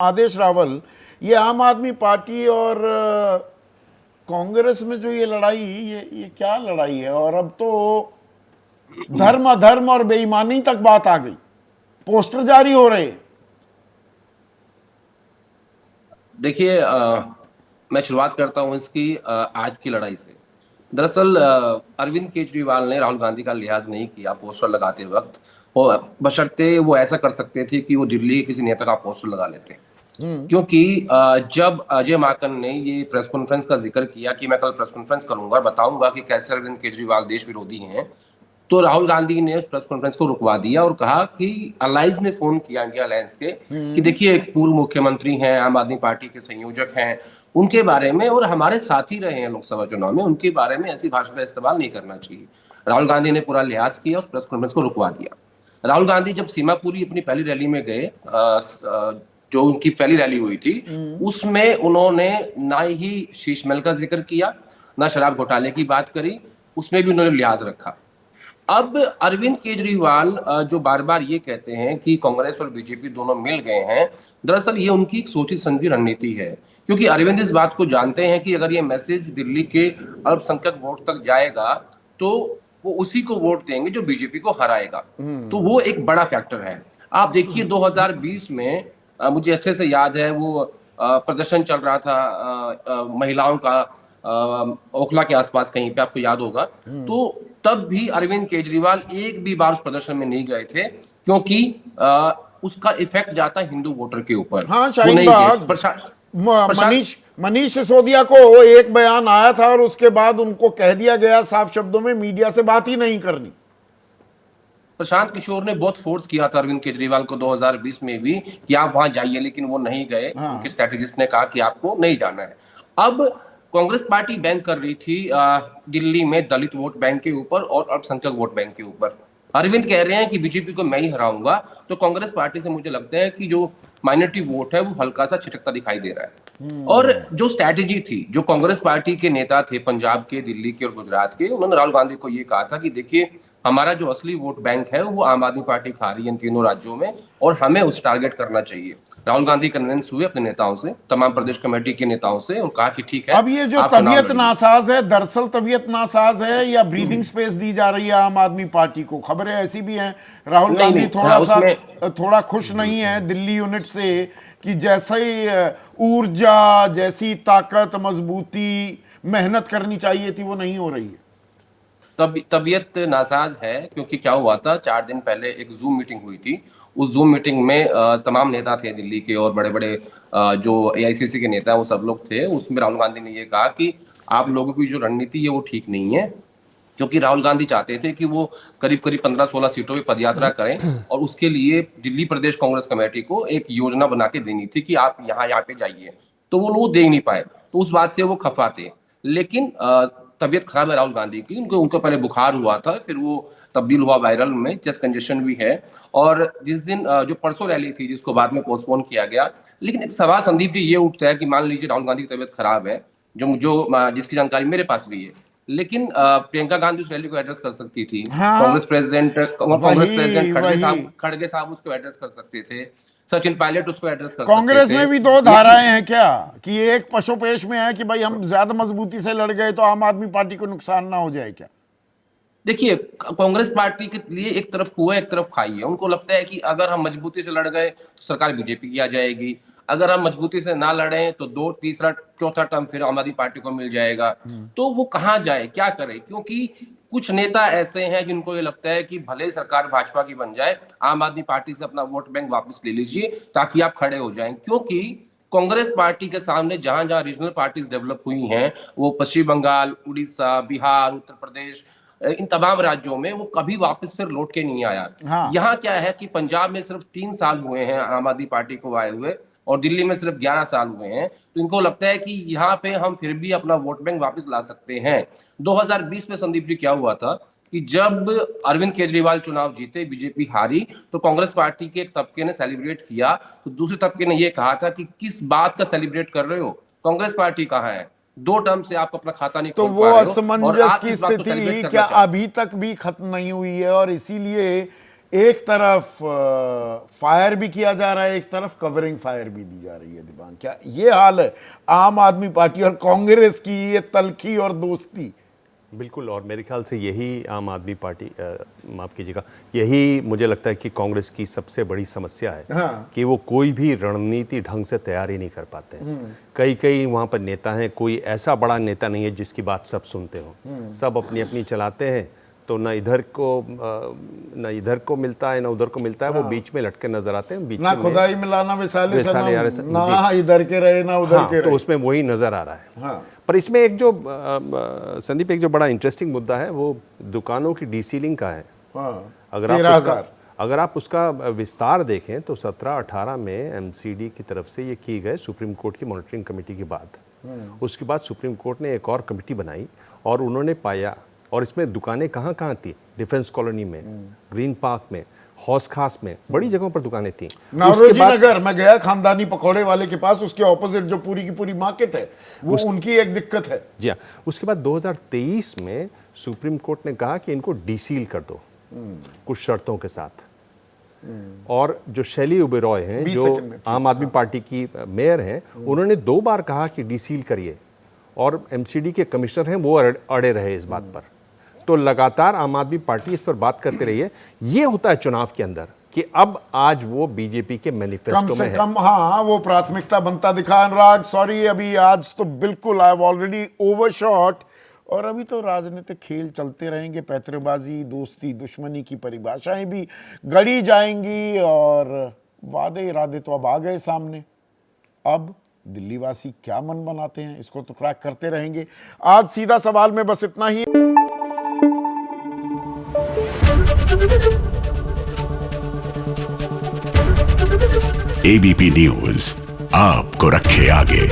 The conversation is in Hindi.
आदेश रावल, ये आम आदमी पार्टी और कांग्रेस में जो ये लड़ाई, ये क्या लड़ाई है? और अब तो धर्म अधर्म और बेईमानी तक बात आ गई, पोस्टर जारी हो रहे हैं। देखिए, मैं शुरुआत करता हूं इसकी आज की लड़ाई से। दरअसल अरविंद केजरीवाल ने राहुल गांधी का लिहाज नहीं किया पोस्टर लगाते वक्त। और बशर्ते वो ऐसा कर सकते थे कि वो दिल्ली के किसी नेता का पोस्टर लगा लेते, क्योंकि जब अजय माकन ने ये प्रेस कॉन्फ्रेंस का जिक्र किया कि मैं कल प्रेस कॉन्फ्रेंस करूंगा, बताऊंगा कि कैसे अरविंद केजरीवाल देश विरोधी हैं, तो राहुल गांधी ने उस प्रेस कॉन्फ्रेंस को रुकवा दिया और कहा कि अलाइज ने फोन किया, इंडिया अलायंस के, कि देखिए एक पूर्व मुख्यमंत्री हैं, आम आदमी पार्टी के संयोजक हैं, उनके बारे में और हमारे साथी रहे हैं लोकसभा चुनाव में, उनके बारे में ऐसी भाषा का इस्तेमाल नहीं करना चाहिए। राहुल गांधी ने पूरा लिहाज किया, उस प्रेस कॉन्फ्रेंस को रुकवा दिया। राहुल गांधी जब सीमापुरी अपनी पहली रैली में गए, जो उनकी पहली रैली हुई थी, उसमें उन्होंने ना ही शीश महल का जिक्र किया, ना शराब घोटाले की बात करी, उसमें भी उन्होंने लिहाज रखा। अब अरविंद केजरीवाल जो बार बार ये कहते हैं कि कांग्रेस और बीजेपी दोनों मिल गए हैं, दरअसल ये उनकी एक सोची समझी रणनीति है। क्योंकि अरविंद इस बात को जानते हैं कि अगर ये मैसेज दिल्ली के अल्पसंख्यक वोट तक जाएगा तो वो उसी को वोट देंगे जो बीजेपी को हराएगा। तो वो एक बड़ा फैक्टर है। आप देखिए 2020 में मुझे अच्छे से याद है, वो प्रदर्शन चल रहा था महिलाओं का, ओखला के आसपास कहीं पे, आपको याद होगा। तो तब भी अरविंद केजरीवाल एक भी बार उस प्रदर्शन में नहीं गए थे, क्योंकि उसका इफेक्ट जाता हिंदू वोटर के ऊपर। हाँ, वो शाहीन नहीं गए। बाग, मनीष मनीष सिसोदिया को एक बयान आया था और उसके बाद उनको कह दिया गया साफ शब्दों में, मीडिया से बात ही नहीं करनी। प्रशांत किशोर ने बहुत फोर्स किया था अरविंद केजरीवाल को 2020 में भी कि आप वहां जाइए, लेकिन वो नहीं गए। उनके हाँ, स्ट्रेटेजिस्ट ने कहा कि आपको नहीं जाना है। अब कांग्रेस पार्टी बैंक कर रही थी दिल्ली में दलित वोट बैंक के ऊपर और अल्पसंख्यक वोट बैंक के ऊपर। अरविंद कह रहे हैं कि बीजेपी को मैं ही हराऊंगा, तो कांग्रेस पार्टी से मुझे लगता है कि जो माइनॉरिटी वोट है वो हल्का सा छिटकता दिखाई दे रहा है। और जो स्ट्रैटेजी थी, जो कांग्रेस पार्टी के नेता थे पंजाब के, दिल्ली के और गुजरात के, उन्होंने राहुल गांधी को ये कहा था कि देखिए हमारा जो असली वोट बैंक है वो आम आदमी पार्टी खा रही है इन तीनों राज्यों में, और हमें उस टारगेट करना चाहिए। राहुल गांधी कन्विंस हुए अपने नेताओं से, तमाम प्रदेश कमेटी के नेताओं से, और कहा कि ठीक है अब ये जो आप चुनाव तबीयत लड़िए। नासाज है, दरअसल तबीयत नासाज है या ब्रीदिंग स्पेस दी जा रही है आम आदमी पार्टी को? खबरें ऐसी भी हैं राहुल नहीं गांधी नहीं, हाँ, थोड़ा सा उसमें थोड़ा खुश नहीं है दिल्ली यूनिट से, कि जैसे ही ऊर्जा, जैसी ताकत, मजबूती, मेहनत करनी चाहिए थी, वो नहीं हो रही है। तबीयत नासाज है, क्योंकि क्या हुआ था, 4 दिन पहले एक जूम मीटिंग हुई थी। उस जूम मीटिंग में तमाम नेता थे दिल्ली के, और बड़े बड़े जो एआईसीसी के नेता हैं वो सब लोग थे। उसमें राहुल गांधी ने ये कहा कि आप लोगों की जो रणनीति है वो ठीक नहीं है, क्योंकि राहुल गांधी चाहते थे कि वो करीब करीब 15-16 सीटों पे पदयात्रा करें, और उसके लिए दिल्ली प्रदेश कांग्रेस कमेटी को एक योजना बना के देनी थी कि आप यहाँ पे जाइए। तो वो लोग दे नहीं पाए, तो उस बात से वो खफा थे। लेकिन तबीयत खराब है राहुल गांधी की। उनको उनको पहले बुखार हुआ था, फिर वो तब्दील हुआ वायरल में, चेस्ट कंजेशन भी है। और जिस दिन जो परसों रैली थी, जिसको बाद में पोस्टपोन किया गया, लेकिन एक सवाल संदीप जी ये उठता है कि मान लीजिए राहुल गांधी की तबीयत खराब है, जो जो जिसकी जानकारी मेरे पास भी है, लेकिन प्रियंका गांधी उस रैली को एड्रेस कर सकती थी। हाँ, कांग्रेस प्रेसिडेंट वही वही खड़गे साहब उसको एड्रेस कर सकते थे, सचिन पायलट उसको एड्रेस कर सकते कांग्रेस थे। में भी दो लेकिन धाराएं हैं क्या, कि एक पशुपेश में है कि भाई हम ज्यादा मजबूती से लड़ गए तो आम आदमी पार्टी को नुकसान ना हो जाए क्या? देखिए, कांग्रेस पार्टी के लिए एक तरफ कुआं एक तरफ खाई है। उनको लगता है कि अगर हम मजबूती से लड़ गए तो सरकार बीजेपी की आ जाएगी, अगर हम मजबूती से ना लड़े तो दो तीसरा चौथा टर्म फिर आम आदमी पार्टी को मिल जाएगा। तो वो कहाँ जाए, क्या करे? क्योंकि कुछ नेता ऐसे हैं जिनको ये लगता है कि भले ही सरकार भाजपा की बन जाए, आम आदमी पार्टी से अपना वोट बैंक वापस ले लीजिए ताकि आप खड़े हो जाएं। क्योंकि कांग्रेस पार्टी के सामने जहां जहां रीजनल पार्टीज डेवलप हुई हैं, वो पश्चिम बंगाल, उड़ीसा, बिहार, उत्तर प्रदेश, इन तमाम राज्यों में वो कभी वापस फिर लौट के नहीं आया। हाँ, यहाँ क्या है कि पंजाब में सिर्फ 3 साल हुए हैं आम आदमी पार्टी को आए हुए, और दिल्ली में सिर्फ 11 साल हुए हैं। तो इनको लगता है कि यहाँ पे हम फिर भी अपना वोट बैंक वापस ला सकते हैं। 2020 में संदीप जी क्या हुआ था कि जब अरविंद केजरीवाल चुनाव जीते, बीजेपी हारी, तो कांग्रेस पार्टी के एक तबके ने सेलिब्रेट किया, तो दूसरे तबके ने यह कहा था कि किस बात का सेलिब्रेट कर रहे हो, कांग्रेस पार्टी कहाँ है, 2 टर्म से आप अपना खाता नहीं तो खोल वो पा रहे हो, और असमंजस आप की किस बात को स्थिति सेलिब्रेट क्या करना चाहते हो। अभी तक भी खत्म नहीं हुई है? और इसीलिए एक तरफ फायर भी किया जा रहा है, एक तरफ कवरिंग फायर भी दी जा रही है। दिबांग, क्या ये हाल है आम आदमी पार्टी और कांग्रेस की, ये तलखी और दोस्ती? बिल्कुल, और मेरे ख्याल से यही आम आदमी पार्टी, माफ़ कीजिएगा, यही मुझे लगता है कि कांग्रेस की सबसे बड़ी समस्या है। हाँ। कि वो कोई भी रणनीति ढंग से तैयार ही नहीं कर पाते हैं। कई वहाँ पर नेता हैं, कोई ऐसा बड़ा नेता नहीं है जिसकी बात सब सुनते हो। सब अपनी अपनी चलाते हैं, तो न इधर को मिलता है, न उधर को मिलता है। वो बीच में लटके नजर आते हैं, बीच ना में खुदाई मिलाना विसाले वैसाले यार सनम, ना इधर के रहे ना उधर के तो रहे। उसमें वही नजर आ रहा है। हाँ। पर इसमें एक जो संदीप, एक जो बड़ा इंटरेस्टिंग मुद्दा है वो दुकानों की डीसीलिंग का है। हाँ। अगर आप उसका विस्तार देखें तो 17-18 में एमसीडी की तरफ से ये किए गए सुप्रीम कोर्ट की मॉनिटरिंग कमेटी के बाद, उसके बाद सुप्रीम कोर्ट ने एक और कमेटी बनाई और उन्होंने पाया, और इसमें दुकानें कहाँ थी, डिफेंस कॉलोनी में, ग्रीन पार्क में, हौस खास में, बड़ी जगहों पर दुकानें थी। नवरोजी नगर मैं गया खानदानी पकौड़े वाले के पास, उसके ऑपोजिट जो पूरी की पूरी मार्केट है, वो उनकी एक दिक्कत है। जी हाँ। उसके बाद 2023 में सुप्रीम कोर्ट ने कहा कि इनको डीसील कर दो कुछ शर्तों के साथ। और जो शैली ओबेरॉय हैं, जो आम आदमी पार्टी की मेयर हैं, उन्होंने 2 बार कहा कि डीसील करिए, और एमसीडी के कमिश्नर हैं वो अड़े रहे इस बात पर। तो लगातार आम आदमी पार्टी इस पर बात करते रही है। ये होता है चुनाव के अंदर कि अब आज वो बीजेपी के मैनिफेस्टो में कम से है। कम हाँ, वो प्राथमिकता बनता दिखा। अनुराग सॉरी, अभी आज तो बिल्कुल आई हैव ऑलरेडी ओवरशॉट, और अभी तो राजनीतिक खेल चलते रहेंगे, पैतरेबाजी, दोस्ती, दुश्मनी की परिभाषाएं भी गढ़ी जाएंगी, और वादे इरादे तो अब आ गए सामने। अब दिल्ली वासी क्या मन बनाते हैं, इसको तो क्रैक करते रहेंगे। आज सीधा सवाल में बस इतना ही। एबीपी न्यूज आपको रखे आगे।